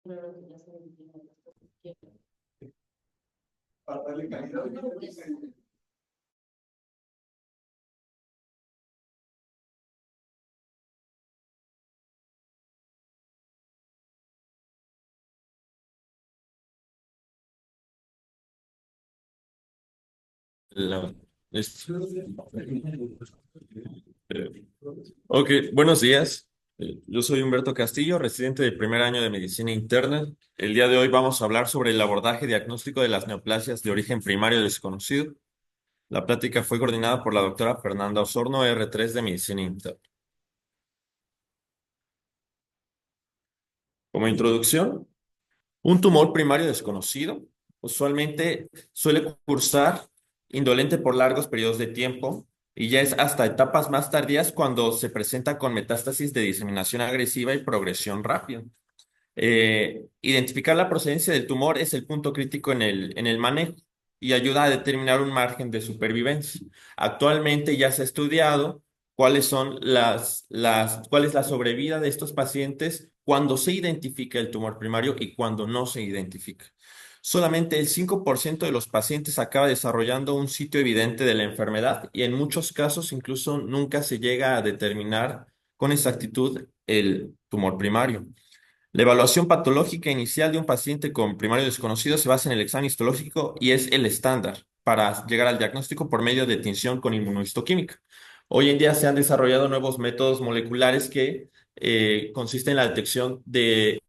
Para darle calidad. La- es- Ok, buenos días. Yo soy Humberto Castillo, residente del primer año de Medicina Interna. El día de hoy vamos a hablar sobre el abordaje diagnóstico de las neoplasias de origen primario desconocido. La plática fue coordinada por la doctora Fernanda Osorno, R3 de Medicina Interna. Como introducción, un tumor primario desconocido usualmente suele cursar indolente por largos periodos de tiempo y ya es hasta etapas más tardías cuando se presenta con metástasis de diseminación agresiva y progresión rápida. Identificar la procedencia del tumor es el punto crítico en el manejo y ayuda a determinar un margen de supervivencia. Actualmente ya se ha estudiado cuáles son cuál es la sobrevida de estos pacientes cuando se identifica el tumor primario y cuando no se identifica. Solamente el 5% de los pacientes acaba desarrollando un sitio evidente de la enfermedad y en muchos casos incluso nunca se llega a determinar con exactitud el tumor primario. La evaluación patológica inicial de un paciente con primario desconocido se basa en el examen histológico y es el estándar para llegar al diagnóstico por medio de tinción con inmunohistoquímica. Hoy en día se han desarrollado nuevos métodos moleculares que consisten en la detección de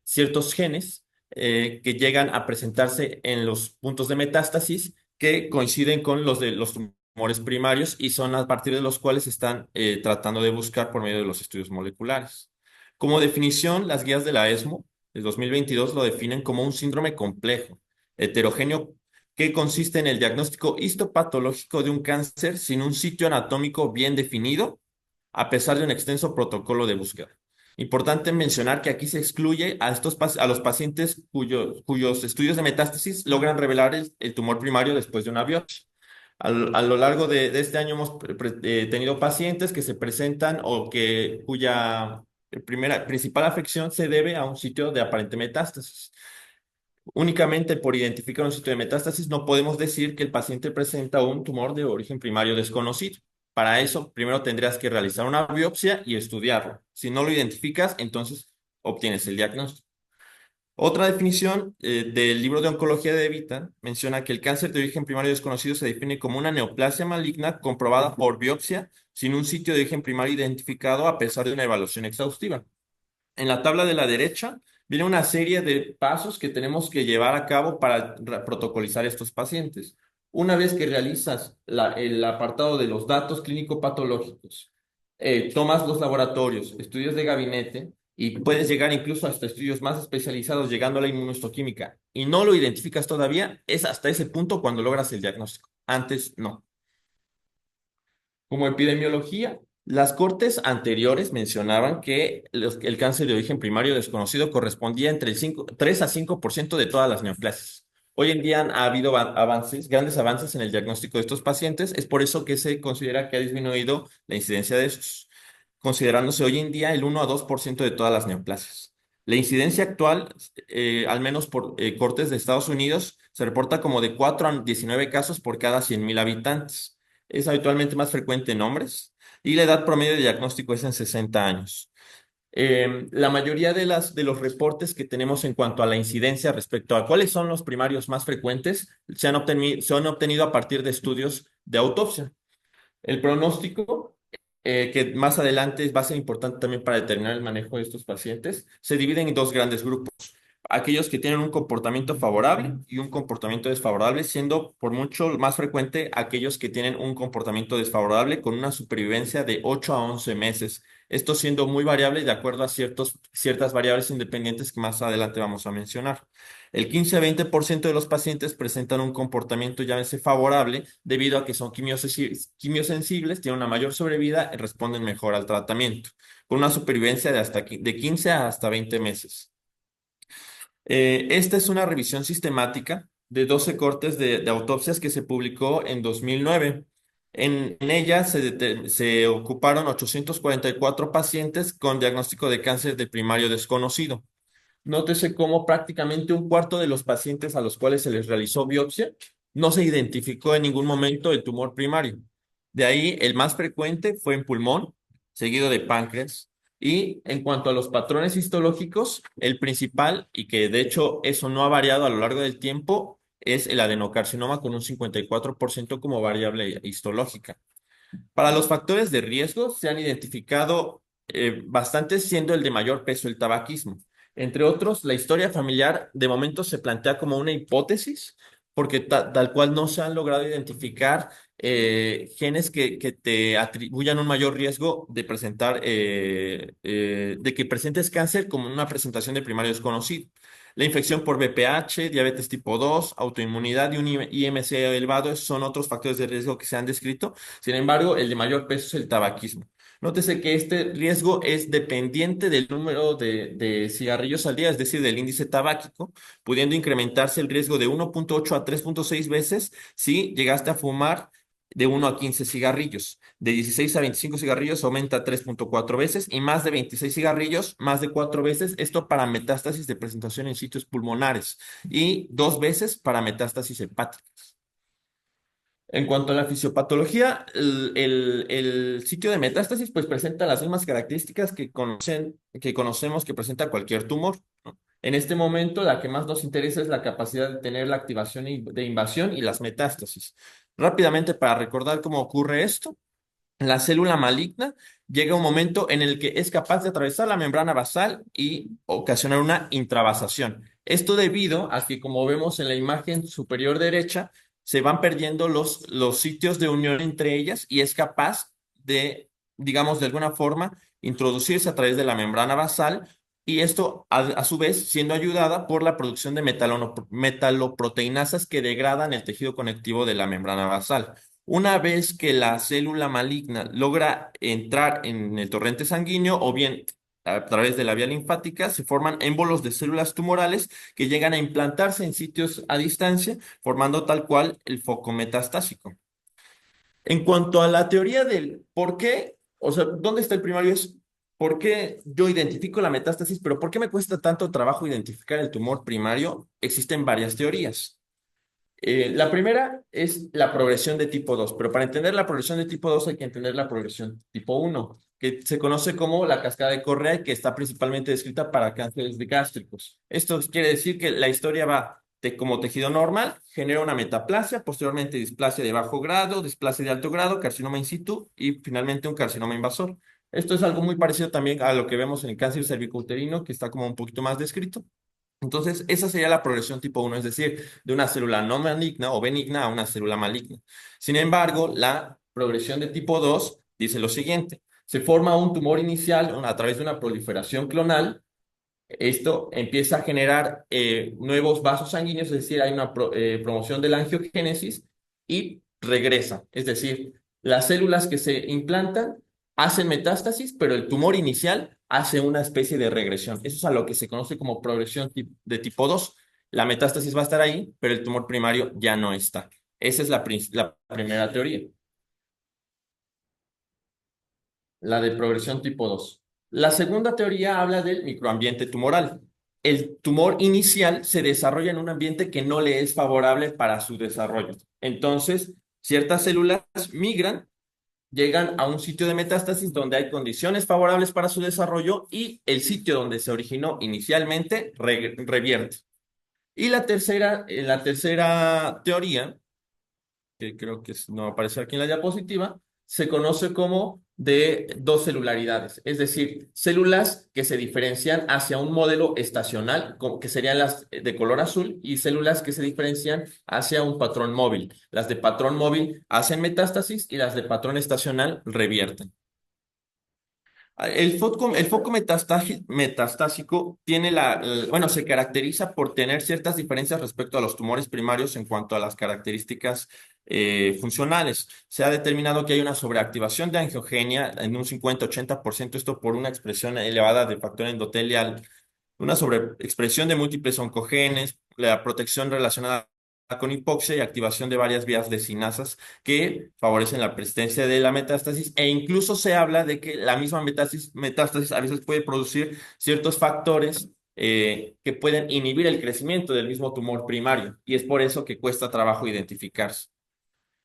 ciertos genes que llegan a presentarse en los puntos de metástasis que coinciden con los de los tumores primarios y son a partir de los cuales se están tratando de buscar por medio de los estudios moleculares. Como definición, las guías de la ESMO de 2022 lo definen como un síndrome complejo, heterogéneo, que consiste en el diagnóstico histopatológico de un cáncer sin un sitio anatómico bien definido, a pesar de un extenso protocolo de búsqueda. Importante mencionar que aquí se excluye a a los pacientes cuyos estudios de metástasis logran revelar el tumor primario después de una biopsia. A lo largo de este año hemos tenido pacientes que se presentan o cuya principal afección se debe a un sitio de aparente metástasis. Únicamente por identificar un sitio de metástasis no podemos decir que el paciente presenta un tumor de origen primario desconocido. Para eso, primero tendrías que realizar una biopsia y estudiarlo. Si no lo identificas, entonces obtienes el diagnóstico. Otra definición del libro de oncología de Evita menciona que el cáncer de origen primario desconocido se define como una neoplasia maligna comprobada por biopsia sin un sitio de origen primario identificado a pesar de una evaluación exhaustiva. En la tabla de la derecha viene una serie de pasos que tenemos que llevar a cabo para protocolizar estos pacientes. Una vez que realizas el apartado de los datos clínico-patológicos, tomas los laboratorios, estudios de gabinete y puedes llegar incluso hasta estudios más especializados, llegando a la inmunohistoquímica y no lo identificas todavía, es hasta ese punto cuando logras el diagnóstico. Antes no. Como epidemiología, las cortes anteriores mencionaban que el cáncer de origen primario desconocido correspondía entre el 3 a 5% de todas las neoplasias. Hoy en día ha habido avances, grandes avances en el diagnóstico de estos pacientes. Es por eso que se considera que ha disminuido la incidencia de estos, considerándose hoy en día el 1 a 2% de todas las neoplasias. La incidencia actual, al menos por cortes de Estados Unidos, se reporta como de 4 a 19 casos por cada 100.000 habitantes. Es habitualmente más frecuente en hombres y la edad promedio de diagnóstico es en 60 años. La mayoría de los reportes que tenemos en cuanto a la incidencia respecto a cuáles son los primarios más frecuentes se han obtenido a partir de estudios de autopsia. El pronóstico, que más adelante va a ser importante también para determinar el manejo de estos pacientes, se divide en dos grandes grupos. Aquellos que tienen un comportamiento favorable y un comportamiento desfavorable, siendo por mucho más frecuente aquellos que tienen un comportamiento desfavorable con una supervivencia de 8 a 11 meses. Esto siendo muy variable de acuerdo a ciertas variables independientes que más adelante vamos a mencionar. El 15 a 20% de los pacientes presentan un comportamiento llámese favorable debido a que son quimiosensibles, tienen una mayor sobrevida y responden mejor al tratamiento, con una supervivencia de 15 a hasta 20 meses. Esta es una revisión sistemática de 12 cortes de autopsias que se publicó en 2009. En ella se ocuparon 844 pacientes con diagnóstico de cáncer de primario desconocido. Nótese cómo prácticamente un cuarto de los pacientes a los cuales se les realizó biopsia no se identificó en ningún momento el tumor primario. De ahí, el más frecuente fue en pulmón, seguido de páncreas. Y en cuanto a los patrones histológicos, el principal, y que de hecho eso no ha variado a lo largo del tiempo, es el adenocarcinoma con un 54% como variable histológica. Para los factores de riesgo se han identificado bastantes, siendo el de mayor peso el tabaquismo. Entre otros, la historia familiar de momento se plantea como una hipótesis, porque tal cual no se han logrado identificar genes que te atribuyan un mayor riesgo de presentar, de que presentes cáncer como una presentación de primario desconocido. La infección por VPH, diabetes tipo 2, autoinmunidad y un IMC elevado son otros factores de riesgo que se han descrito. Sin embargo, el de mayor peso es el tabaquismo. Nótese que este riesgo es dependiente del número de cigarrillos al día, es decir, del índice tabáquico, pudiendo incrementarse el riesgo de 1,8 a 3,6 veces si llegaste a fumar de 1 a 15 cigarrillos. De 16 a 25 cigarrillos aumenta 3,4 veces y más de 26 cigarrillos, más de 4 veces, esto para metástasis de presentación en sitios pulmonares y 2 veces para metástasis hepáticas. En cuanto a la fisiopatología, el sitio de metástasis pues presenta las mismas características que conocemos que presenta cualquier tumor, ¿no? En este momento, la que más nos interesa es la capacidad de tener la activación de invasión y las metástasis. Rápidamente, para recordar cómo ocurre esto, la célula maligna llega a un momento en el que es capaz de atravesar la membrana basal y ocasionar una intravasación. Esto debido a que, como vemos en la imagen superior derecha, se van perdiendo los sitios de unión entre ellas y es capaz de, digamos, de alguna forma, introducirse a través de la membrana basal y esto, a su vez, siendo ayudada por la producción de metaloproteinasas que degradan el tejido conectivo de la membrana basal. Una vez que la célula maligna logra entrar en el torrente sanguíneo o bien a través de la vía linfática, se forman émbolos de células tumorales que llegan a implantarse en sitios a distancia, formando tal cual el foco metastásico. En cuanto a la teoría del por qué, o sea, ¿dónde está el primario? Es por qué yo identifico la metástasis, pero ¿por qué me cuesta tanto trabajo identificar el tumor primario? Existen varias teorías. La primera es la progresión de tipo 2, pero para entender la progresión de tipo 2 hay que entender la progresión tipo 1, que se conoce como la cascada de Correa y que está principalmente descrita para cánceres de gástricos. Esto quiere decir que la historia va de como tejido normal, genera una metaplasia, posteriormente displasia de bajo grado, displasia de alto grado, carcinoma in situ y finalmente un carcinoma invasor. Esto es algo muy parecido también a lo que vemos en el cáncer cervicouterino, que está como un poquito más descrito. Entonces, esa sería la progresión tipo 1, es decir, de una célula no maligna o benigna a una célula maligna. Sin embargo, la progresión de tipo 2 dice lo siguiente: se forma un tumor inicial a través de una proliferación clonal. Esto empieza a generar nuevos vasos sanguíneos, es decir, hay una promoción de la angiogénesis y regresa. Es decir, las células que se implantan hacen metástasis, pero el tumor inicial hace una especie de regresión. Eso es a lo que se conoce como progresión de tipo 2. La metástasis va a estar ahí, pero el tumor primario ya no está. Esa es la primera teoría, la de progresión tipo 2. La segunda teoría habla del microambiente tumoral. El tumor inicial se desarrolla en un ambiente que no le es favorable para su desarrollo. Entonces, ciertas células migran, llegan a un sitio de metástasis donde hay condiciones favorables para su desarrollo y el sitio donde se originó inicialmente revierte. Y la tercera teoría, que creo que no aparece aquí en la diapositiva, se conoce como de dos celularidades, es decir, células que se diferencian hacia un modelo estacional, que serían las de color azul, y células que se diferencian hacia un patrón móvil. Las de patrón móvil hacen metástasis y las de patrón estacional revierten. El foco metastásico tiene bueno, se caracteriza por tener ciertas diferencias respecto a los tumores primarios en cuanto a las características funcionales. Se ha determinado que hay una sobreactivación de angiogenia en un 50-80%, esto por una expresión elevada de factor endotelial, una sobreexpresión de múltiples oncogenes, la protección relacionada con hipoxia y activación de varias vías de sinasas que favorecen la persistencia de la metástasis e incluso se habla de que la misma metástasis a veces puede producir ciertos factores que pueden inhibir el crecimiento del mismo tumor primario y es por eso que cuesta trabajo identificarse.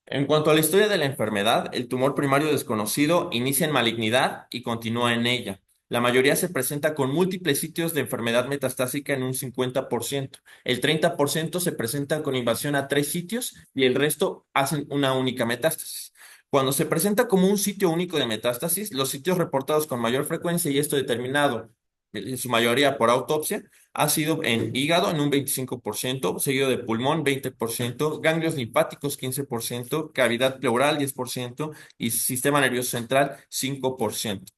En cuanto a la historia de la enfermedad, el tumor primario desconocido inicia en malignidad y continúa en ella. La mayoría se presenta con múltiples sitios de enfermedad metastásica en un 50%. El 30% se presentan con invasión a 3 sitios y el resto hacen una única metástasis. Cuando se presenta como un sitio único de metástasis, los sitios reportados con mayor frecuencia, y esto determinado en su mayoría por autopsia, ha sido en hígado en un 25%, seguido de pulmón 20%, ganglios linfáticos 15%, cavidad pleural 10% y sistema nervioso central 5%.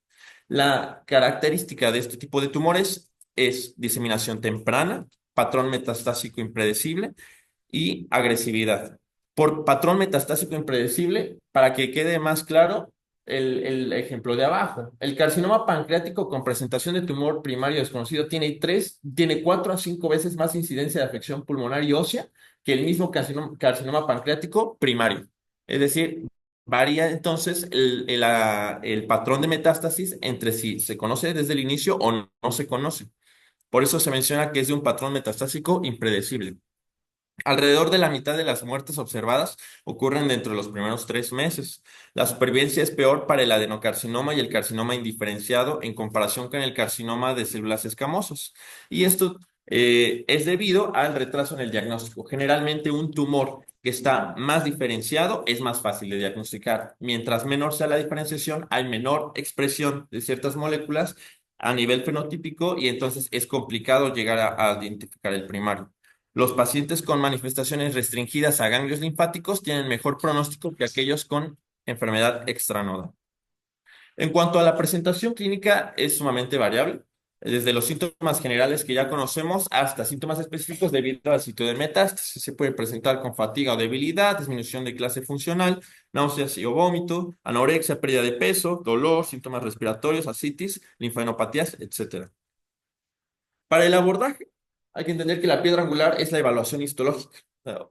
La característica de este tipo de tumores es diseminación temprana, patrón metastásico impredecible y agresividad. Por patrón metastásico impredecible, para que quede más claro el ejemplo de abajo, el carcinoma pancreático con presentación de tumor primario desconocido tiene 4 a 5 veces más incidencia de afección pulmonar y ósea que el mismo carcinoma pancreático primario. Es decir, varía entonces el patrón de metástasis entre si se conoce desde el inicio o no se conoce. Por eso se menciona que es de un patrón metastásico impredecible. Alrededor de la mitad de las muertes observadas ocurren dentro de los primeros 3 meses. La supervivencia es peor para el adenocarcinoma y el carcinoma indiferenciado en comparación con el carcinoma de células escamosas. Y esto es debido al retraso en el diagnóstico. Generalmente un tumor que está más diferenciado es más fácil de diagnosticar. Mientras menor sea la diferenciación, hay menor expresión de ciertas moléculas a nivel fenotípico y entonces es complicado llegar a identificar el primario. Los pacientes con manifestaciones restringidas a ganglios linfáticos tienen mejor pronóstico que aquellos con enfermedad extranodal. En cuanto a la presentación clínica, es sumamente variable, desde los síntomas generales que ya conocemos hasta síntomas específicos debido al sitio de metástasis. Se puede presentar con fatiga o debilidad, disminución de clase funcional, náuseas y o vómito, anorexia, pérdida de peso, dolor, síntomas respiratorios, ascitis, linfadenopatías, etcétera. Para el abordaje, hay que entender que la piedra angular es la evaluación histológica. O sea,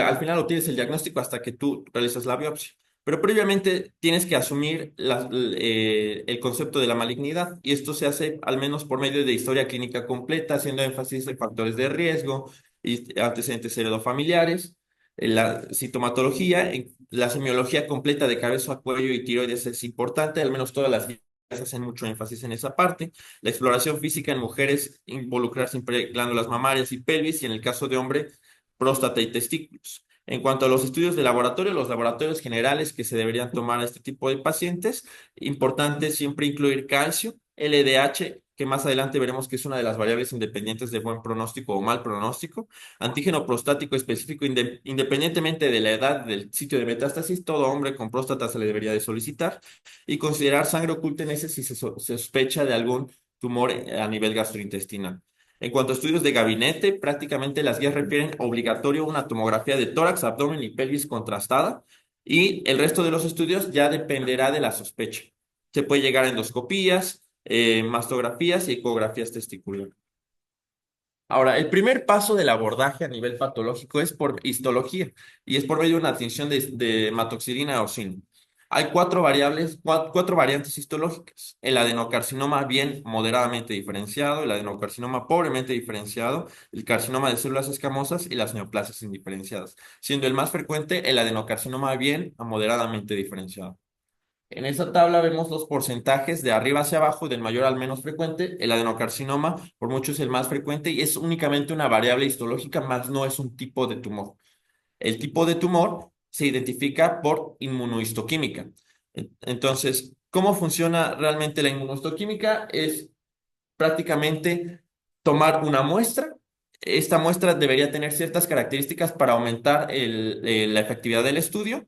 al final obtienes el diagnóstico hasta que tú realizas la biopsia. Pero previamente tienes que asumir el concepto de la malignidad y esto se hace al menos por medio de historia clínica completa, haciendo énfasis en factores de riesgo y antecedentes heredofamiliares, en la sintomatología, en la semiología completa de cabeza a cuello y tiroides es importante, al menos todas las guías hacen mucho énfasis en esa parte. La exploración física en mujeres, involucrar siempre glándulas mamarias y pelvis, y en el caso de hombre, próstata y testículos. En cuanto a los estudios de laboratorio, los laboratorios generales que se deberían tomar a este tipo de pacientes, importante siempre incluir calcio, LDH, que más adelante veremos que es una de las variables independientes de buen pronóstico o mal pronóstico, antígeno prostático específico, independientemente de la edad del sitio de metástasis, todo hombre con próstata se le debería de solicitar, y considerar sangre oculta en ese si se sospecha de algún tumor a nivel gastrointestinal. En cuanto a estudios de gabinete, prácticamente las guías refieren obligatorio una tomografía de tórax, abdomen y pelvis contrastada, y el resto de los estudios ya dependerá de la sospecha. Se puede llegar a endoscopías, mastografías y ecografías testiculares. Ahora, el primer paso del abordaje a nivel patológico es por histología y es por medio de una tinción de hematoxilina o zinc. Hay cuatro variantes histológicas. El adenocarcinoma bien moderadamente diferenciado, el adenocarcinoma pobremente diferenciado, el carcinoma de células escamosas y las neoplasias indiferenciadas, siendo el más frecuente el adenocarcinoma bien a moderadamente diferenciado. En esta tabla vemos los porcentajes de arriba hacia abajo, del mayor al menos frecuente. El adenocarcinoma, por mucho, es el más frecuente y es únicamente una variable histológica, más no es un tipo de tumor. El tipo de tumor se identifica por inmunohistoquímica. Entonces, ¿cómo funciona realmente la inmunohistoquímica? Es prácticamente tomar una muestra. Esta muestra debería tener ciertas características para aumentar la efectividad del estudio,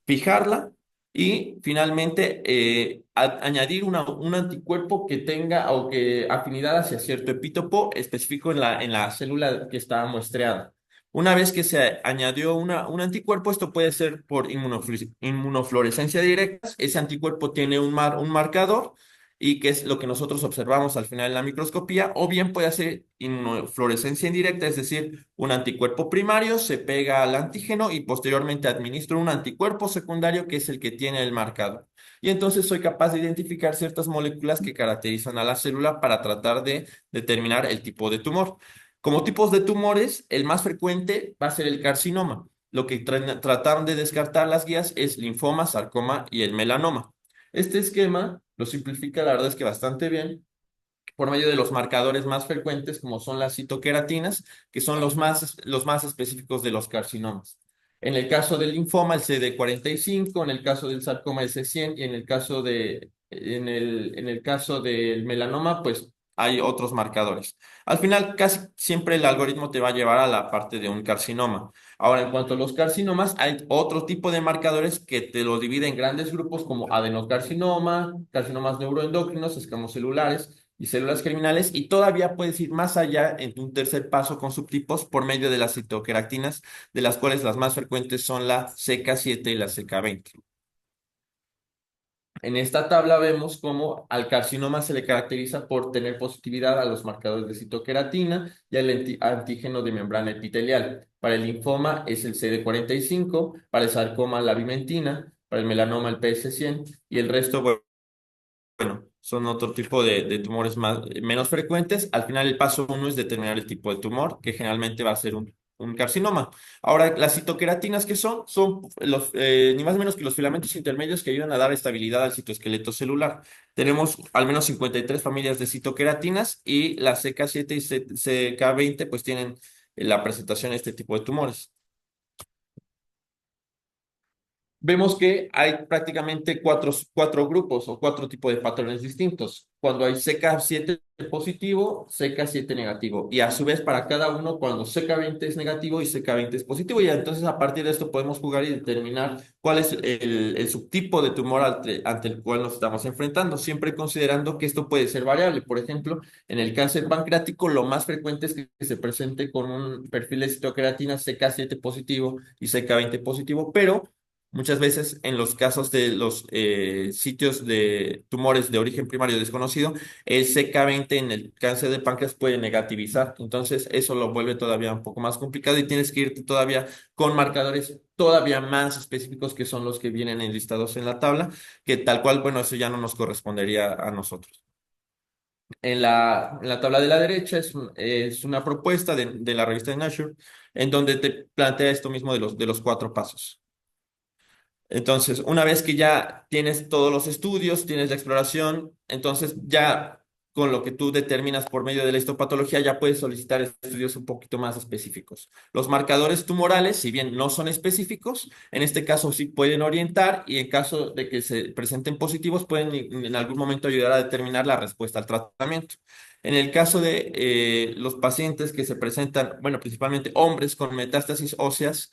fijarla y finalmente añadir un anticuerpo que tenga o que afinidad hacia cierto epítopo específico en la célula que está muestreada. Una vez que se añadió un anticuerpo, esto puede ser por inmunofluorescencia directa. Ese anticuerpo tiene un marcador y que es lo que nosotros observamos al final de la microscopía, o bien puede ser inmunofluorescencia indirecta, es decir, un anticuerpo primario se pega al antígeno y posteriormente administra un anticuerpo secundario que es el que tiene el marcador. y entonces soy capaz de identificar ciertas moléculas que caracterizan a la célula para tratar de determinar el tipo de tumor. Como tipos de tumores, el más frecuente va a ser el carcinoma. Lo que trataron de descartar las guías es linfoma, sarcoma y el melanoma. Este esquema lo simplifica, la verdad es que bastante bien, por medio de los marcadores más frecuentes, como son las citoqueratinas, que son los más específicos de los carcinomas. En el caso del linfoma, el CD45, en el caso del sarcoma, el C100, y en el caso del melanoma, pues hay otros marcadores. Al final, casi siempre el algoritmo te va a llevar a la parte de un carcinoma. Ahora, en cuanto a los carcinomas, hay otro tipo de marcadores que te lo divide en grandes grupos como adenocarcinoma, carcinomas neuroendocrinos, escamos celulares y células germinales, y todavía puedes ir más allá en un tercer paso con subtipos por medio de las citoqueratinas, de las cuales las más frecuentes son la CK7 y la CK20. En esta tabla vemos cómo al carcinoma se le caracteriza por tener positividad a los marcadores de citoqueratina y al antígeno de membrana epitelial. Para el linfoma es el CD45, para el sarcoma la vimentina, para el melanoma el PS100 y el resto, bueno, son otro tipo de tumores menos frecuentes. Al final, el paso uno es determinar el tipo de tumor, que generalmente va a ser un carcinoma. Ahora, las citoqueratinas, ¿qué son? Son ni más ni menos que los filamentos intermedios que ayudan a dar estabilidad al citoesqueleto celular. Tenemos al menos 53 familias de citoqueratinas y las CK7 y CK20 pues tienen la presentación de este tipo de tumores. Vemos que hay prácticamente cuatro grupos o cuatro tipos de patrones distintos. Cuando hay CK7 positivo, CK7 negativo. Y a su vez para cada uno, cuando CK20 es negativo y CK20 es positivo. Y entonces a partir de esto podemos jugar y determinar cuál es el subtipo de tumor ante el cual nos estamos enfrentando, siempre considerando que esto puede ser variable. Por ejemplo, en el cáncer pancreático, lo más frecuente es que se presente con un perfil de citoqueratina CK7 positivo y CK20 positivo, pero muchas veces en los casos de los sitios de tumores de origen primario desconocido, el CK20 en el cáncer de páncreas puede negativizar. Entonces, eso lo vuelve todavía un poco más complicado y tienes que irte todavía con marcadores todavía más específicos que son los que vienen enlistados en la tabla, que tal cual, bueno, eso ya no nos correspondería a nosotros. En la tabla de la derecha es una propuesta de la revista de Nature en donde te plantea esto mismo de los cuatro pasos. Entonces, una vez que ya tienes todos los estudios, tienes la exploración, entonces ya con lo que tú determinas por medio de la histopatología, ya puedes solicitar estudios un poquito más específicos. Los marcadores tumorales, si bien no son específicos, en este caso sí pueden orientar y en caso de que se presenten positivos, pueden en algún momento ayudar a determinar la respuesta al tratamiento. En el caso de los pacientes que se presentan, bueno, principalmente hombres con metástasis óseas,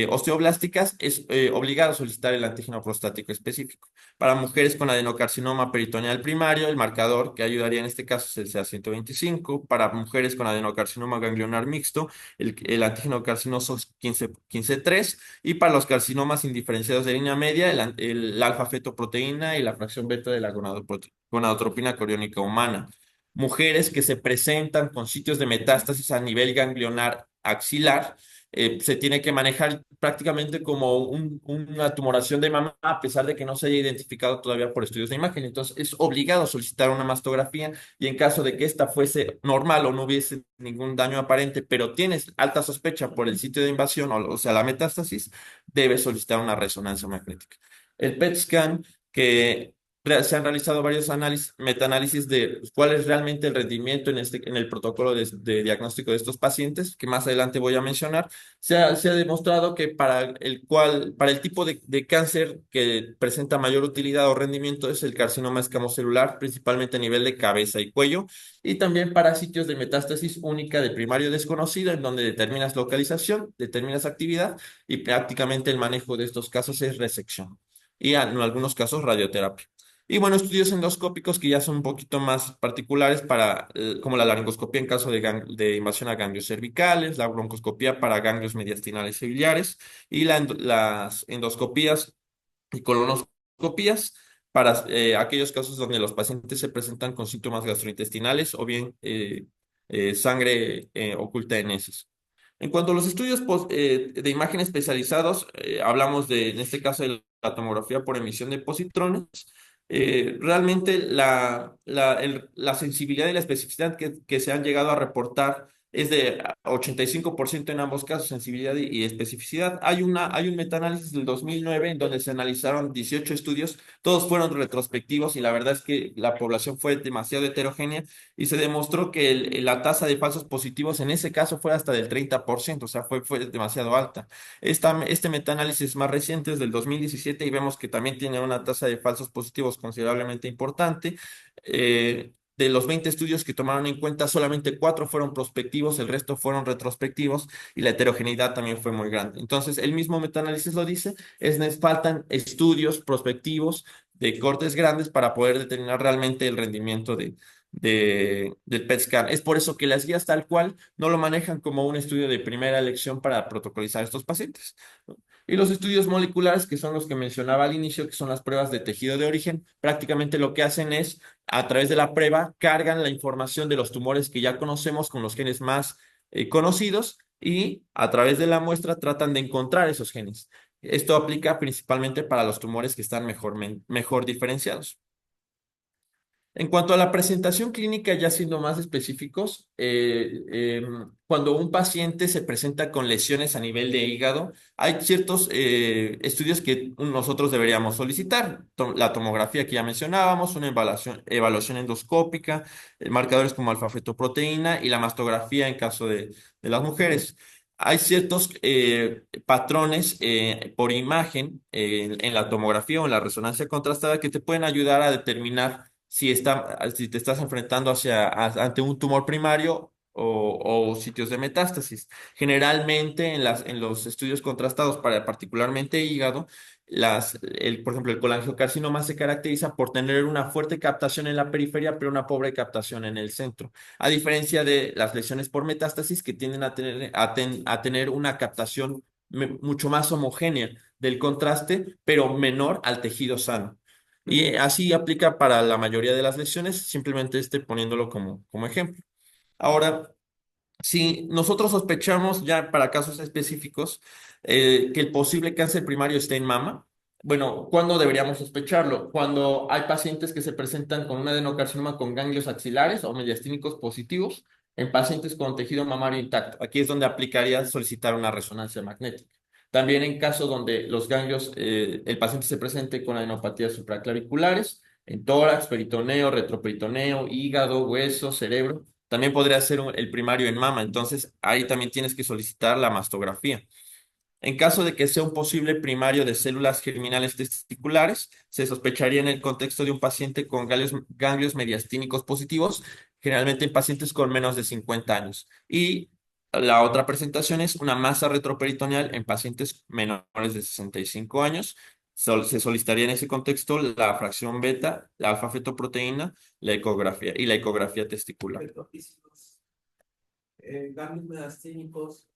osteoblásticas, es obligado solicitar el antígeno prostático específico. Para mujeres con adenocarcinoma peritoneal primario, el marcador que ayudaría en este caso es el CA125. Para mujeres con adenocarcinoma ganglionar mixto, el antígeno carcinoso es 15-3. Y para los carcinomas indiferenciados de línea media, el alfa-fetoproteína y la fracción beta de la gonadotropina coriónica humana. Mujeres que se presentan con sitios de metástasis a nivel ganglionar axilar, se tiene que manejar prácticamente como una tumoración de mama, a pesar de que no se haya identificado todavía por estudios de imagen. Entonces, es obligado solicitar una mastografía y en caso de que esta fuese normal o no hubiese ningún daño aparente, pero tienes alta sospecha por el sitio de invasión, o sea, la metástasis, debes solicitar una resonancia magnética. El PET scan, que se han realizado varios metaanálisis de cuál es realmente el rendimiento en el protocolo de diagnóstico de estos pacientes, que más adelante voy a mencionar. Se ha demostrado que para el tipo de cáncer que presenta mayor utilidad o rendimiento es el carcinoma escamocelular, principalmente a nivel de cabeza y cuello, y también para sitios de metástasis única de primario desconocido, en donde determinas localización, determinas actividad y prácticamente el manejo de estos casos es resección y en algunos casos radioterapia. Y bueno, estudios endoscópicos que ya son un poquito más particulares para, como la laringoscopía en caso de invasión a ganglios cervicales, la broncoscopía para ganglios mediastinales y biliares, y las endoscopías y colonoscopías para aquellos casos donde los pacientes se presentan con síntomas gastrointestinales o bien sangre oculta en heces. En cuanto a los estudios de imagen especializados, hablamos en este caso, la tomografía por emisión de positrones, realmente la sensibilidad y la especificidad que se han llegado a reportar es de 85% en ambos casos, sensibilidad y especificidad. Hay un metaanálisis del 2009 en donde se analizaron 18 estudios, todos fueron retrospectivos y la verdad es que la población fue demasiado heterogénea y se demostró que la tasa de falsos positivos en ese caso fue hasta del 30%, o sea, fue demasiado alta. Este metaanálisis más reciente es del 2017 y vemos que también tiene una tasa de falsos positivos considerablemente importante. De los 20 estudios que tomaron en cuenta, solamente 4 fueron prospectivos, el resto fueron retrospectivos y la heterogeneidad también fue muy grande. Entonces, el mismo metaanálisis lo dice, faltan estudios prospectivos de cortes grandes para poder determinar realmente el rendimiento del PET scan. Es por eso que las guías tal cual no lo manejan como un estudio de primera elección para protocolizar a estos pacientes, ¿no? Y los estudios moleculares, que son los que mencionaba al inicio, que son las pruebas de tejido de origen, prácticamente lo que hacen es, a través de la prueba, cargan la información de los tumores que ya conocemos con los genes más conocidos y a través de la muestra tratan de encontrar esos genes. Esto aplica principalmente para los tumores que están mejor diferenciados. En cuanto a la presentación clínica, ya siendo más específicos, cuando un paciente se presenta con lesiones a nivel de hígado, hay ciertos estudios que nosotros deberíamos solicitar. La tomografía que ya mencionábamos, una evaluación endoscópica, marcadores como alfa-fetoproteína y la mastografía en caso de las mujeres. Hay ciertos patrones por imagen en la tomografía o en la resonancia contrastada que te pueden ayudar a determinar si te estás enfrentando ante un tumor primario o sitios de metástasis. Generalmente en los estudios contrastados para particularmente hígado, por ejemplo, el colangiocarcinoma se caracteriza por tener una fuerte captación en la periferia, pero una pobre captación en el centro. A diferencia de las lesiones por metástasis que tienden a tener una captación mucho más homogénea del contraste, pero menor al tejido sano. Y así aplica para la mayoría de las lesiones, simplemente poniéndolo como ejemplo. Ahora, si nosotros sospechamos ya para casos específicos que el posible cáncer primario esté en mama, bueno, ¿cuándo deberíamos sospecharlo? Cuando hay pacientes que se presentan con un adenocarcinoma con ganglios axilares o mediastínicos positivos en pacientes con tejido mamario intacto. Aquí es donde aplicaría solicitar una resonancia magnética. También en caso donde los ganglios, el paciente se presente con adenopatías supraclaviculares, en tórax, peritoneo, retroperitoneo, hígado, hueso, cerebro. También podría ser el primario en mama, entonces ahí también tienes que solicitar la mastografía. En caso de que sea un posible primario de células germinales testiculares, se sospecharía en el contexto de un paciente con ganglios mediastínicos positivos, generalmente en pacientes con menos de 50 años. Y la otra presentación es una masa retroperitoneal en pacientes menores de 65 años. Se solicitaría en ese contexto la fracción beta, la alfa-fetoproteína, la ecografía y la ecografía testicular. Ganglios medastínicos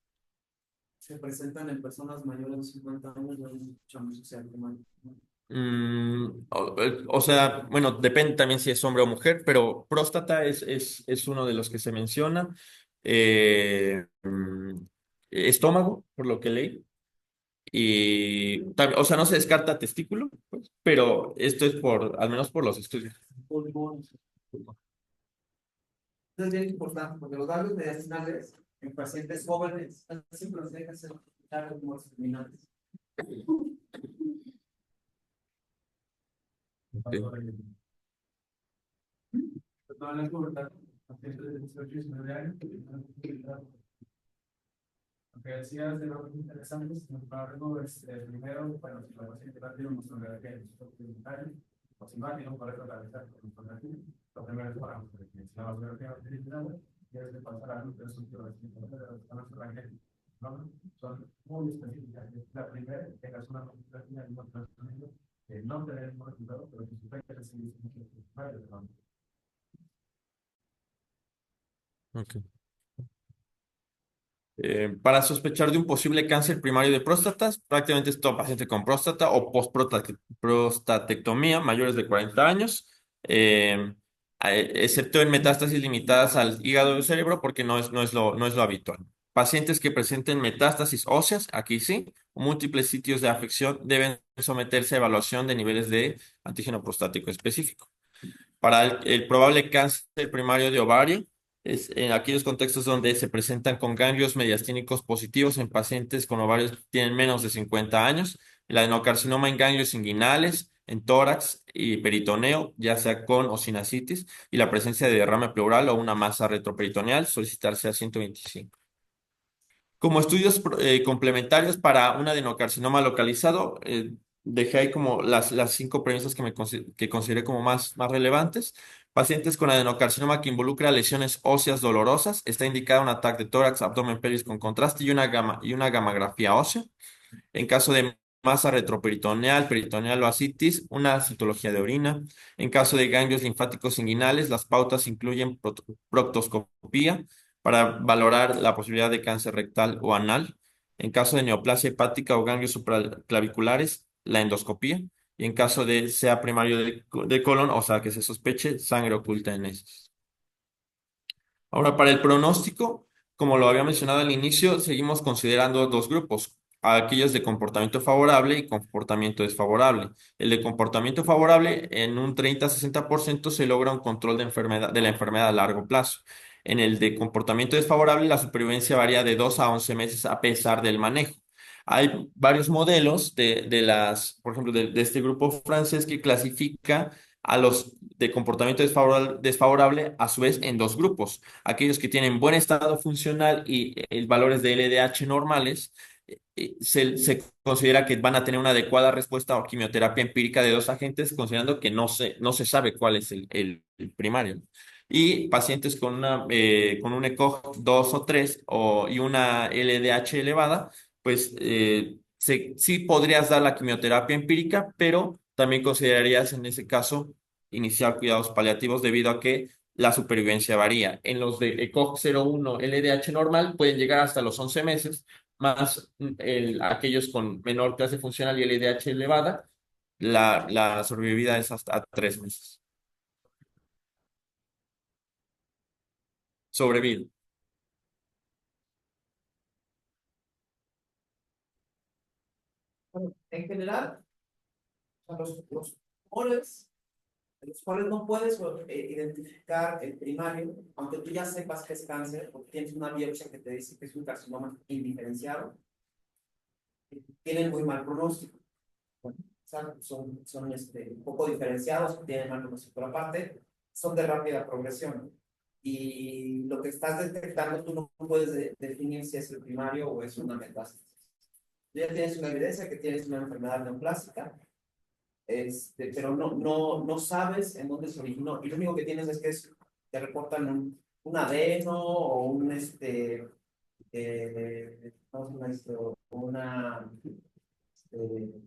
se presentan en personas mayores de 50 años, no escuchamos exactamente. O sea, bueno, depende también si es hombre o mujer, pero próstata es uno de los que se menciona. Estómago, por lo que leí. Y, o sea, no se descarta testículo, pues, pero esto es al menos por los estudios. Pulmones. Esto es bien importante porque los ganglios mediastinales en pacientes jóvenes siempre los dejan ser tumores germinales. Ok. Todas las coberturas, pacientes de 18 y 19 años, aunque decías de lo interesante, sin embargo, primero, para los pacientes que tienen una enfermedad que es voluntaria, o si no, tienen un correcto realizar con información, lo primero es para la mastografía utilizada, y es de pasar a los resultados de las ranqueas, ¿no? Son muy específicas. La primera, que es una mastografía y una transformación, que no tener un resultado, pero que su fecha es mucho más de la. Ok. Para sospechar de un posible cáncer primario de próstata, prácticamente es todo paciente con próstata o prostatectomía mayores de 40 años, excepto en metástasis limitadas al hígado y cerebro, porque no es lo habitual. Pacientes que presenten metástasis óseas, aquí sí, o múltiples sitios de afección deben someterse a evaluación de niveles de antígeno prostático específico. Para el probable cáncer primario de ovario, es en aquellos contextos donde se presentan con ganglios mediastínicos positivos en pacientes con ovarios que tienen menos de 50 años, el adenocarcinoma en ganglios inguinales, en tórax y peritoneo, ya sea con o sin ascitis, y la presencia de derrame pleural o una masa retroperitoneal, solicitarse a 125. Como estudios complementarios para un adenocarcinoma localizado, dejé ahí como las cinco premisas que consideré como más relevantes. Pacientes con adenocarcinoma que involucra lesiones óseas dolorosas, está indicado un ataque de tórax, abdomen, pelvis con contraste y una gamografía ósea. En caso de masa retroperitoneal, peritoneal o ascitis, una citología de orina. En caso de ganglios linfáticos inguinales, las pautas incluyen proctoscopía para valorar la posibilidad de cáncer rectal o anal. En caso de neoplasia hepática o ganglios supraclaviculares, la endoscopía. Y en caso de sea primario de colon, o sea que se sospeche sangre oculta en heces. Ahora, para el pronóstico, como lo había mencionado al inicio, seguimos considerando dos grupos, aquellos de comportamiento favorable y comportamiento desfavorable. El de comportamiento favorable, en un 30 a 60% se logra un control de la enfermedad a largo plazo. En el de comportamiento desfavorable, la supervivencia varía de 2 a 11 meses a pesar del manejo. Hay varios modelos por ejemplo, de este grupo francés que clasifica a los de comportamiento desfavorable a su vez en dos grupos: aquellos que tienen buen estado funcional y valores de LDH normales. Se considera que van a tener una adecuada respuesta o quimioterapia empírica de dos agentes, considerando que no se sabe cuál es el primario. Y pacientes con un ECOG 2 o 3 y una LDH elevada, pues sí podrías dar la quimioterapia empírica, pero también considerarías en ese caso iniciar cuidados paliativos debido a que la supervivencia varía. En los de ECOG 01 LDH normal pueden llegar hasta los 11 meses, más aquellos con menor clase funcional y LDH elevada, la sobrevivida es hasta 3 meses. Sobrevida. Bueno, en general, o sea, los tumores, los cuales no puedes identificar el primario, aunque tú ya sepas que es cáncer, porque tienes una biopsia que te dice que es un carcinoma indiferenciado, tienen muy mal pronóstico. Bueno, o sea, son un poco diferenciados, tienen mal pronóstico, pero aparte son de rápida progresión. Y lo que estás detectando, tú no puedes definir si es el primario o es una metástasis. Tú ya tienes una evidencia que tienes una enfermedad neoplásica, pero no sabes en dónde se originó. Y lo único que tienes es que te reportan un adeno o ¿cómo se llama esto? Este,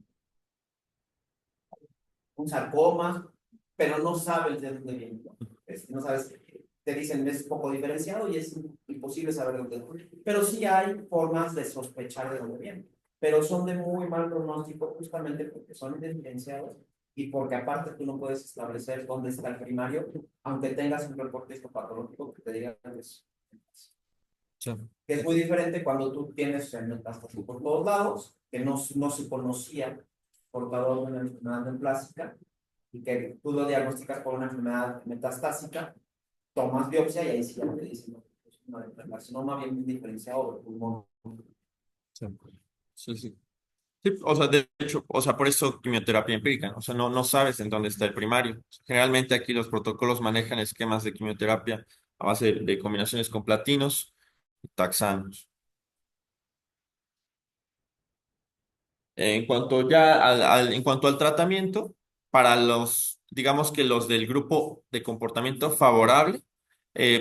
un sarcoma, pero no sabes de dónde viene, ¿no? No sabes, te dicen es poco diferenciado y es imposible saber de dónde viene. Pero sí hay formas de sospechar de dónde viene, pero son de muy mal pronóstico justamente porque son indiferenciados y porque aparte tú no puedes establecer dónde está el primario, aunque tengas un reporte histopatológico que te diga Sí. que es muy diferente cuando tú tienes metástasis por todos lados, que no se conocía portador de una enfermedad neoplástica y que tú lo diagnosticas por una enfermedad metastásica, tomas biopsia y ahí sí ya te dicen, no, es una carcinoma bien diferenciado del pulmón. Sí. Sí, sí. Sí, o sea, de hecho, o sea, por eso quimioterapia empírica, o sea, no sabes en dónde está el primario. Generalmente aquí los protocolos manejan esquemas de quimioterapia a base de combinaciones con platinos y taxanos. En cuanto al tratamiento, para digamos que los del grupo de comportamiento favorable,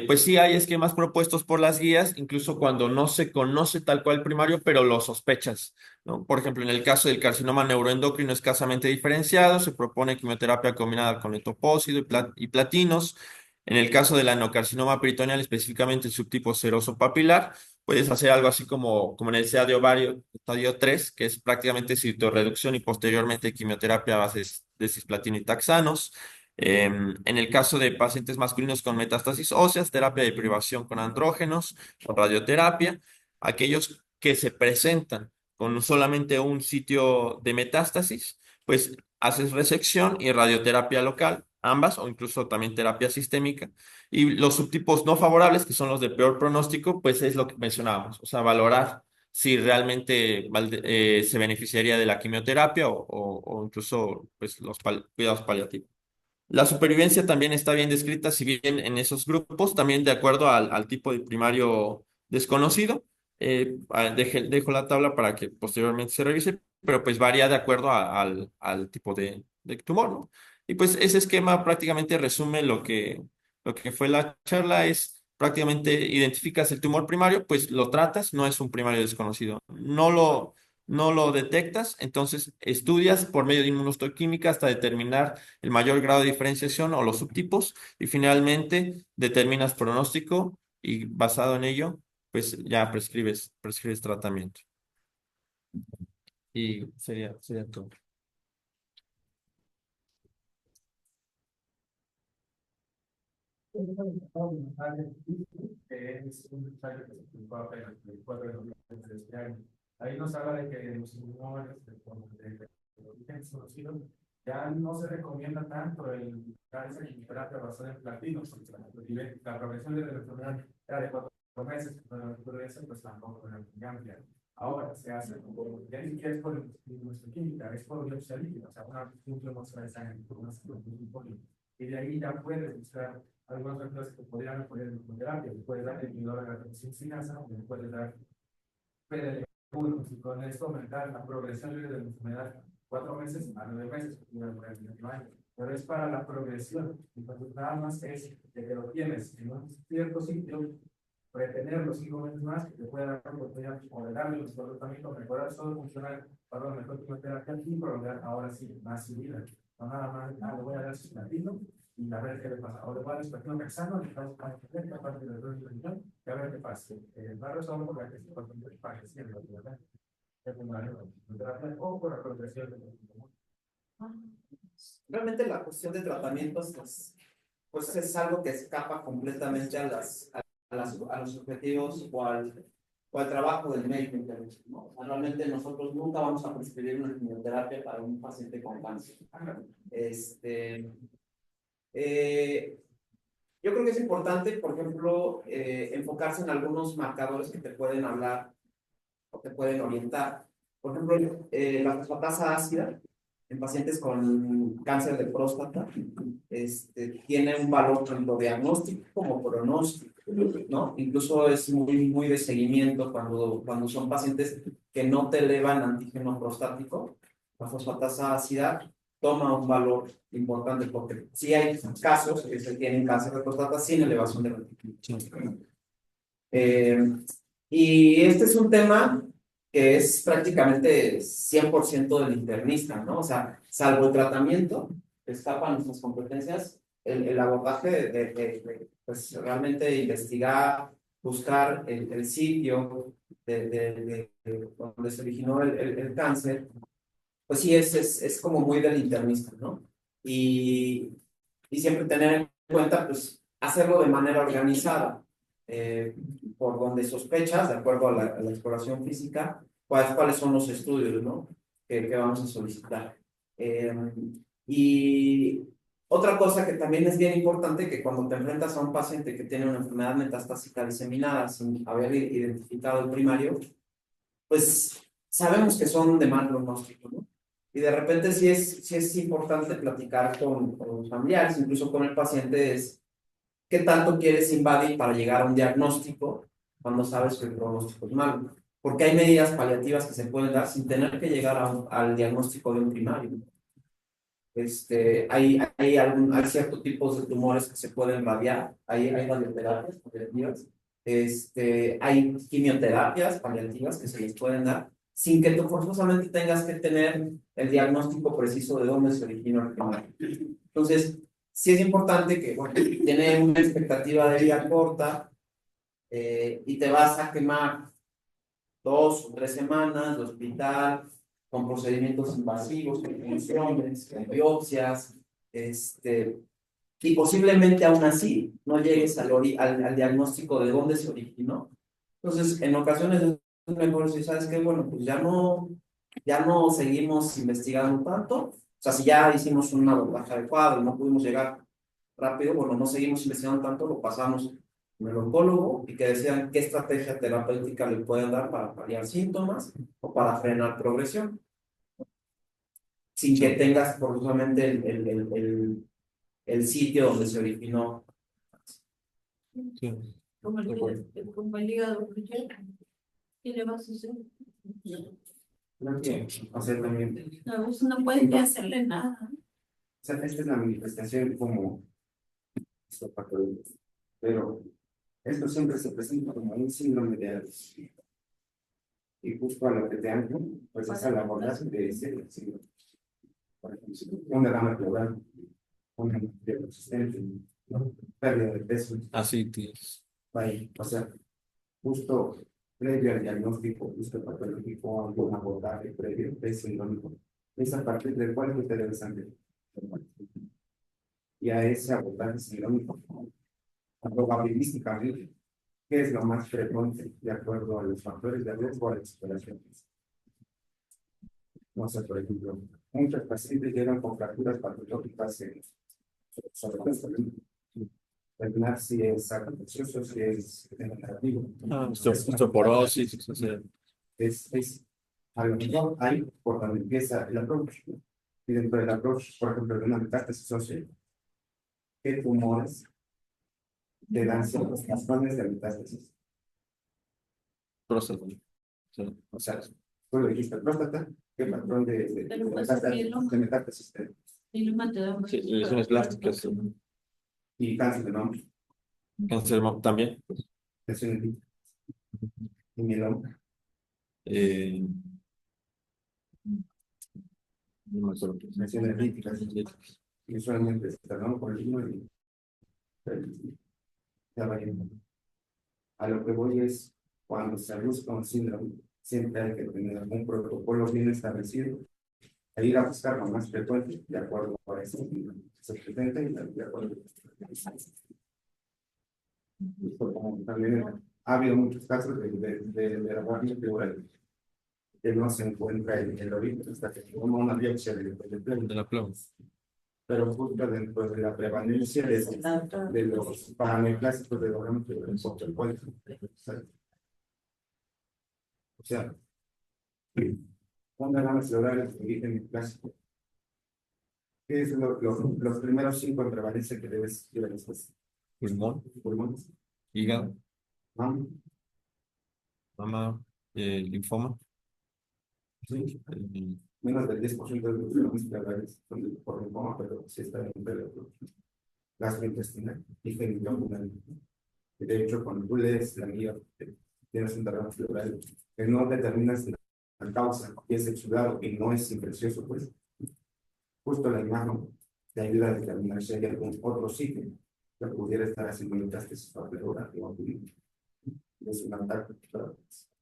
pues sí hay esquemas propuestos por las guías, incluso cuando no se conoce tal cual el primario, pero lo sospechas, ¿no? Por ejemplo, en el caso del carcinoma neuroendocrino escasamente diferenciado, se propone quimioterapia combinada con etoposide y platinos. En el caso del anocarcinoma peritoneal, específicamente el subtipo seroso papilar, puedes hacer algo así como en el SEA de ovario, estadio 3, que es prácticamente citorreducción y posteriormente quimioterapia a base de cisplatina y taxanos. En el caso de pacientes masculinos con metástasis óseas, terapia de privación con andrógenos, con radioterapia. Aquellos que se presentan con solamente un sitio de metástasis, pues haces resección y radioterapia local, ambas, o incluso también terapia sistémica. Y los subtipos no favorables, que son los de peor pronóstico, pues es lo que mencionábamos, o sea, valorar si realmente se beneficiaría de la quimioterapia o incluso pues, los cuidados paliativos. La supervivencia también está bien descrita, si bien en esos grupos, también de acuerdo al tipo de primario desconocido. Dejo la tabla para que posteriormente se revise, pero pues varía de acuerdo al tipo de tumor, ¿no? Y pues ese esquema prácticamente resume lo que fue la charla, es prácticamente identificas el tumor primario, pues lo tratas, no es un primario desconocido. No lo detectas, entonces estudias por medio de inmunohistoquímica hasta determinar el mayor grado de diferenciación o los subtipos y finalmente determinas pronóstico y basado en ello, pues ya prescribes tratamiento. Y sería todo. Que es un ensayo que se publicó apenas el 4 de noviembre de este año. Ahí nos habla de que los inmunólogos de origen desconocido ya no se recomienda tanto el dar esa quimioterapia basada en platino, porque la progresión de la enfermedad era de 4 meses, pero la naturaleza pues tampoco era muy amplia. Ahora se hace, ya ni siquiera es por nuestra química, es por biopsia líquida, o sea, una simple muestra de sangre, y de ahí ya puedes buscar algunas otras que podrían poner en terapia, le puedes dar inhibidor de la toxicidad, le puedes dar PDL1, y con esto aumentar la progresión de la enfermedad 4 meses a 9 meses, pero es para la progresión, entonces nada más es de que lo tienes en un cierto sitio, retenerlo 5 meses más, que te puede dar la oportunidad de moderarlo, el tratamiento, mejorar solo funcional, para la mejor quimioterapia y prolongar ahora sí más su vida. No nada más, le voy a dar cisplatina y a ver qué le pasa. O le voy a dar cisplatina hexano, le estamos para que la parte de la religión, y a ver qué pasa. Va a resolver por la que se puede parecer, ¿verdad? O por la progresión de Realmente la cuestión de tratamientos pues es algo que escapa completamente a los objetivos o al trabajo del médico interno, ¿no? O sea, realmente nosotros nunca vamos a prescribir una quimioterapia para un paciente con cáncer. Yo creo que es importante, por ejemplo, enfocarse en algunos marcadores que te pueden hablar o te pueden orientar. Por ejemplo, la fosfatasa ácida en pacientes con cáncer de próstata tiene un valor tanto diagnóstico como pronóstico, ¿no? Incluso es muy de seguimiento cuando son pacientes que no te elevan antígeno prostático, la fosfatasa ácida toma un valor importante porque sí hay casos que se tienen cáncer de próstata sin elevación de antígeno. Y este es un tema que es prácticamente 100% del internista, ¿no? O sea, salvo el tratamiento, escapan nuestras competencias, el abordaje pues realmente investigar, buscar el sitio donde se originó el cáncer, pues sí, es como muy del internista, ¿no? Y siempre tener en cuenta, pues, hacerlo de manera organizada, por donde sospechas, de acuerdo a la exploración física, cuáles son los estudios, ¿no? Que vamos a solicitar. Y otra cosa que también es bien importante, que cuando te enfrentas a un paciente que tiene una enfermedad metastásica diseminada sin haber identificado el primario, pues sabemos que son de mal pronóstico, ¿no? Y de repente sí es importante platicar con los familiares, incluso con el paciente, es qué tanto quieres invadir para llegar a un diagnóstico cuando sabes que el pronóstico es malo. Porque hay medidas paliativas que se pueden dar sin tener que llegar al diagnóstico de un primario. Hay ciertos tipos de tumores que se pueden radiar, hay radioterapias paliativas, hay quimioterapias paliativas que se les pueden dar sin que tú forzosamente tengas que tener el diagnóstico preciso de dónde se originó el tumor. Entonces, sí es importante que, bueno, tiene una expectativa de vida corta y te vas a quemar 2 o 3 semanas de hospital con procedimientos invasivos, con funciones, con biopsias, y posiblemente aún así no llegues al diagnóstico de dónde se originó. Entonces, en ocasiones es mejor decir, ¿sabes qué? Bueno, pues ya no seguimos investigando tanto. O sea, si ya hicimos un abordaje adecuado y no pudimos llegar rápido, bueno, no seguimos investigando tanto, lo pasamos con el oncólogo y que decían qué estrategia terapéutica le pueden dar para paliar síntomas o para frenar progresión, sin que tengas forzosamente el sitio donde se originó. Sí, Como de acuerdo. como el hígado, ¿qué le vas a hacer? Creo que, o sea, también, No, pues no puedes hacerle nada. o sea, esta es la manifestación como histopatología, pero esto siempre se presenta como un síndrome de Addis. Y justo a lo que te han, pues es al abordaje de ese síndrome. Por ejemplo, un derrame pleural, una hemorragia persistente, ¿no? Pérdida de peso, Así tienes. vaya, o sea, justo previo al diagnóstico histopatológico, algún abordaje previo de síndrome, es a partir del cual tú te debes sentir. Y a ese abordaje sinónimo, probabilísticamente, ¿qué es lo más frecuente de acuerdo a los factores de riesgo a la exploración? No sé, por ejemplo, muchos pacientes llegan con fracturas patológicas sobre todo determinar si es infeccioso, si es degenerativo. Osteoporosis, o sea, Es a lo mejor ahí por donde empieza el approach. Y dentro del approach, por ejemplo, de una metástasis ósea, ¿qué tumores te dan ciertos patrones de metástasis? próstata. Sí. O sea, tú le dijiste próstata, ¿qué patrón de metástasis te? Y lo mata. Sí, lesiones plásticas, Y cáncer de mama, cáncer también. lesiones de y mieloma. Eh, no me acuerdo. Lesiones líticas, y usualmente se tardan por el vino y ya va yendo. A lo que voy es, cuando se busca un síndrome, siempre hay que tener un protocolo bien establecido e ir a buscar lo más frecuente, de acuerdo a eso, se presenta y de acuerdo. Como también ha habido muchos casos de abordaje pleural que no se encuentra en el origen hasta que toma una biopsia de De la pluma. pero justo dentro de la prevalencia de los paraneoplásicos de órganos pleurales, o sea, un derrame pleural de origen clásico. ¿Qué es los primeros 5 en prevalencia que debes ir a después? Pulmón, Pulmones, hígado, mama, mama, linfoma. sí, eh, menos del 10% de los derrames pleurales son por linfoma, pero sí está en el gastrointestinal y genitoabdominal. De hecho, cuando tú lees la guía, tienes un derrame pleural que no determinas la causa, y es exudado y no es infeccioso, pues justo la imagen te ayuda a determinar si hay algún otro sitio que pudiera estar haciendo metástasis pleural o acudir. Es un ataque para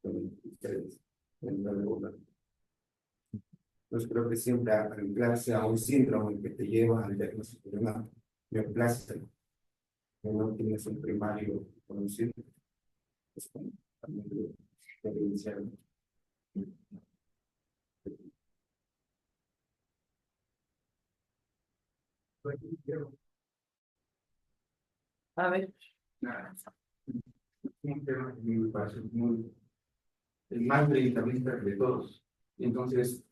ustedes. Entonces creo que siempre anclarse a un síndrome que te lleva al diagnóstico de una neoplasia que no tienes un primario conocido, pues también debe iniciar. A ver, Un tema que me parece muy, el más militarista de todos. Y entonces,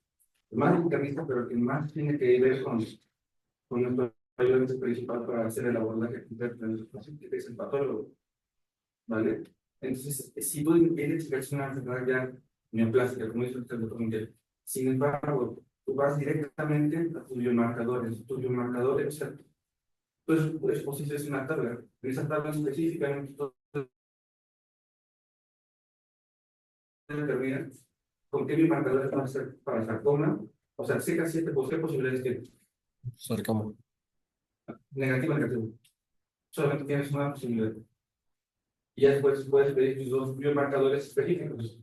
el más militarista, pero que más tiene que ver con nuestro ayudante principal para hacer el abordaje interno de los pacientes, que es el patólogo. ¿Vale? Entonces, si tú identificas una enfermedad ya neoplásica, como dice usted, doctor Miguel, sin embargo, tú vas directamente a tus biomarcadores. Tus biomarcadores, o sea, pues posiciones una tabla. En esa tabla específicamente, determina con qué biomarcadores van a ser para el sarcoma. O sea, C 7 pues, ¿qué posibilidades tiene? sarcoma. Negativo, negativo. Solamente tienes una posibilidad. Y ya después puedes pedir tus dos biomarcadores específicos.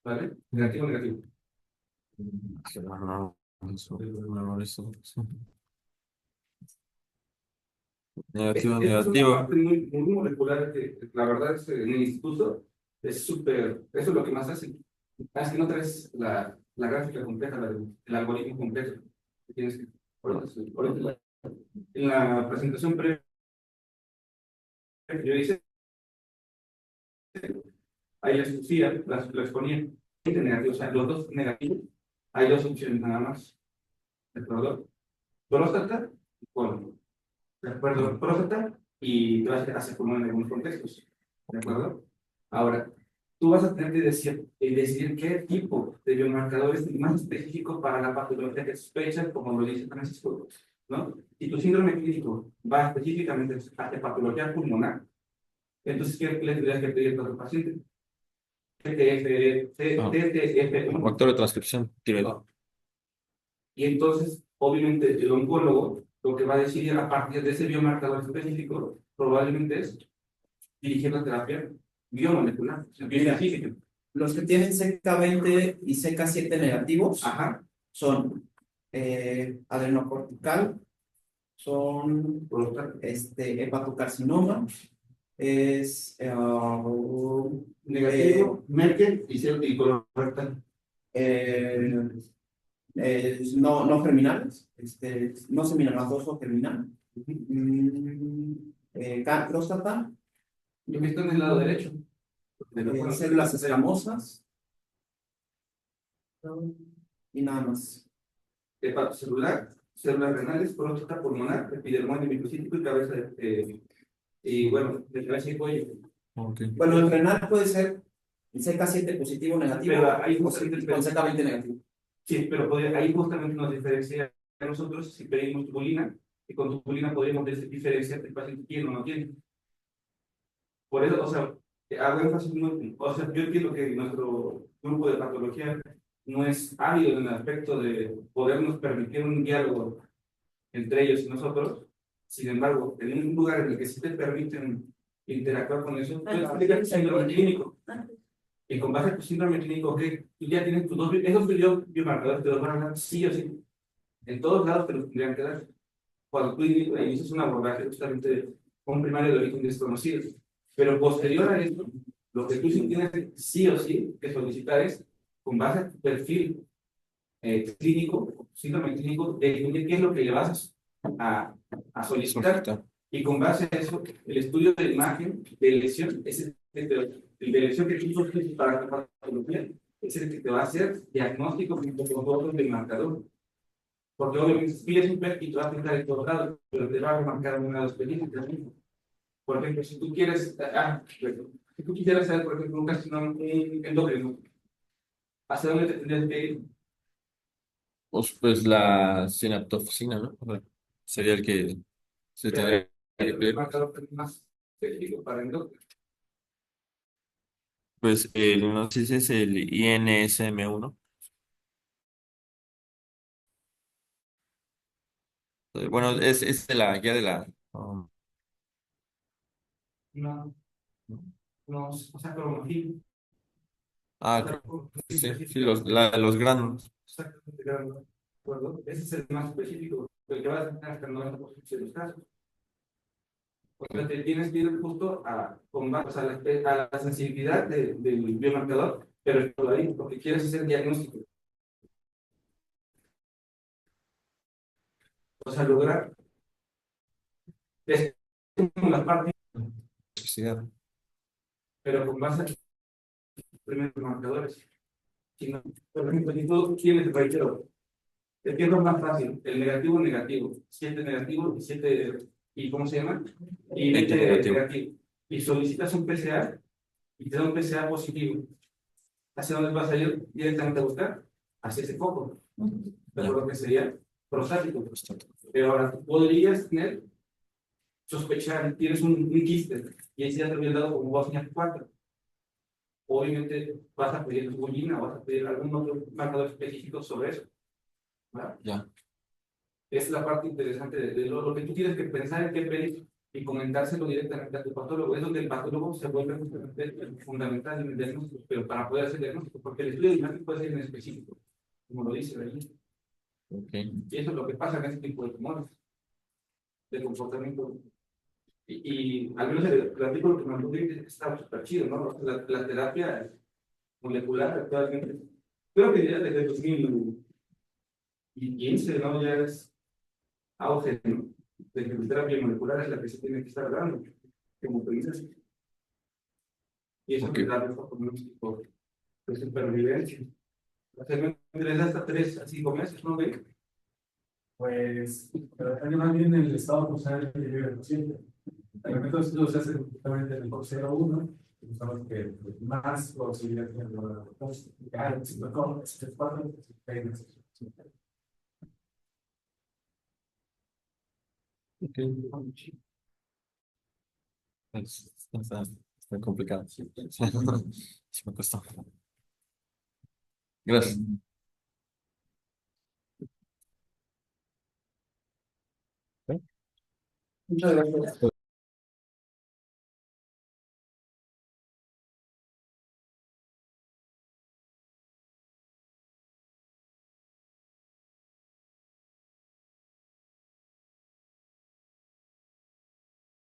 ¿Vale? Negativo, negativo. Negativo, Es una negativo. parte muy molecular que la verdad es que en el instituto Es súper, eso es lo que más hace. Es que no traes la gráfica completa, el algoritmo completo. Tienes que, ahorita en la presentación previa que yo hice, ahí les decía, las ponía negativos, o sea, los dos negativos, hay dos opciones nada más. ¿De acuerdo? Próstata y colon. ¿De acuerdo? Próstata y te vas a hacer colon en algunos contextos. ¿De acuerdo? Ahora, tú vas a tener que decidir qué tipo de biomarcador es el más específico para la patología que sospechas, como lo dice Francisco, ¿no? Si tu síndrome clínico va específicamente hacia patología pulmonar, entonces, ¿qué le tendrías que pedir a tu paciente? Ah, TTF1. factor de transcripción, tiroideo. Y entonces, obviamente, el oncólogo lo que va a decidir a partir de ese biomarcador específico probablemente es dirigir la terapia biomolecular, o sea, bioespecífica. Los que tienen CK20 y CK7 negativos Ajá, son adenocortical, son próstata, hepatocarcinoma, es negativo, Merkel y colorectal. no germinales, no seminamatoso germinal, próstata, Yo que estoy en el lado derecho. células escamosas y nada más. Hepatocelular, células renales, próstata pulmonar, epidermoide microcítico y cabeza y bueno, de cabeza y cuello. Okay. Bueno, el renal puede ser CK7 positivo o negativo, Pero ahí o justamente con CK20 negativo. sí, pero ahí justamente nos diferencia a nosotros si pedimos tubulina, y con tubulina podemos diferenciar si el paciente tiene o no tiene. Por eso, o sea, hago énfasis, o sea, yo entiendo que nuestro grupo de patología no es ávido en el aspecto de podernos permitir un diálogo entre ellos y nosotros. Sin embargo, en un lugar en el que sí te permiten interactuar con eso, tú explicas tu síndrome clínico. Y con base a tu síndrome clínico, que tú ya tienes tus esos biomarcadores, te los van a dar sí o sí. En todos lados te los tendrían que dar. Cuando tú inicias un abordaje justamente con un primario de origen desconocido. Pero posterior a esto, lo que tú sí tienes sí o sí que solicitar es, con base a tu perfil clínico, síndrome clínico, definir qué es lo que le vas a solicitar. Y con base a eso, el estudio de imagen de lesión es el de lesión que tú solicitas para la patología, es el que te va a hacer diagnóstico junto con otros del marcador. Porque obviamente si pides un PET y te va a pintar en todos lados, pero te va a marcar un lado específico. Por ejemplo, si tú quieres, si tú quisieras saber, por ejemplo, un carcinoma endocrino, ¿hacia dónde te tendrías que ir? Pues la sinaptofusina, ¿no? O sea, sería el que se tendría que El pedir. marcador más específico para endocrino. Pues no sé si es el INSM1. Bueno, es de la guía de la. No, no, o sea, cromotil. Creo que sí, sí, los granos. Exactamente, claro, ¿de acuerdo? Ese es el más específico, el que va a tener hasta el 90% de los casos. O sea, te tienes que ir justo con base a la sensibilidad del biomarcador, pero por ahí, porque quieres hacer diagnóstico. O sea, lograr es como la parte, Toxicidad. pero con base a los primeros marcadores. Si no, por ejemplo, si tú tienes, reitero, el que es lo más fácil, el negativo, 7 negativo y 7, ¿y cómo se llama? Y 20 negativo. Y solicitas un PSA y te da un PSA positivo. ¿Hacia dónde vas a ir directamente a buscar? Hacia ese foco. De acuerdo que sería prostático. Pero ahora tú podrías tener, sospechar, tienes un quiste y ahí se ha revelado como Bosnia 4. Obviamente vas a pedir tubulina o vas a pedir algún otro marcador específico sobre eso. ¿Verdad? Ya. Es la parte interesante de lo que tú tienes que pensar en qué pedir y comentárselo directamente a tu patólogo. Es donde el patólogo se vuelve fundamental en el diagnóstico, pero para poder hacer diagnóstico, porque el estudio de imagen puede ser en específico, como lo dice ahí. Okay. Y eso es lo que pasa en este tipo de tumores, de comportamiento Y al menos el artículo que mandó David está súper chido, ¿no? O sea, la terapia molecular actualmente, creo que ya desde 2015, ¿no? Ya es auge, ¿no? De que la terapia molecular es la que se tiene que estar dando, como tú dices. Y eso Ok. te da mejor pronóstico de supervivencia. Hacerme hasta 3 a 5 meses, ¿no? ¿Ve? Pues, pero depende más bien del estado emocional que vive el paciente. El momento de estudio se hace justamente en el costo 0,1, usamos que más posibilidad de la el 5,4, Está complicado. Sí me costó. Gracias. Muchas gracias.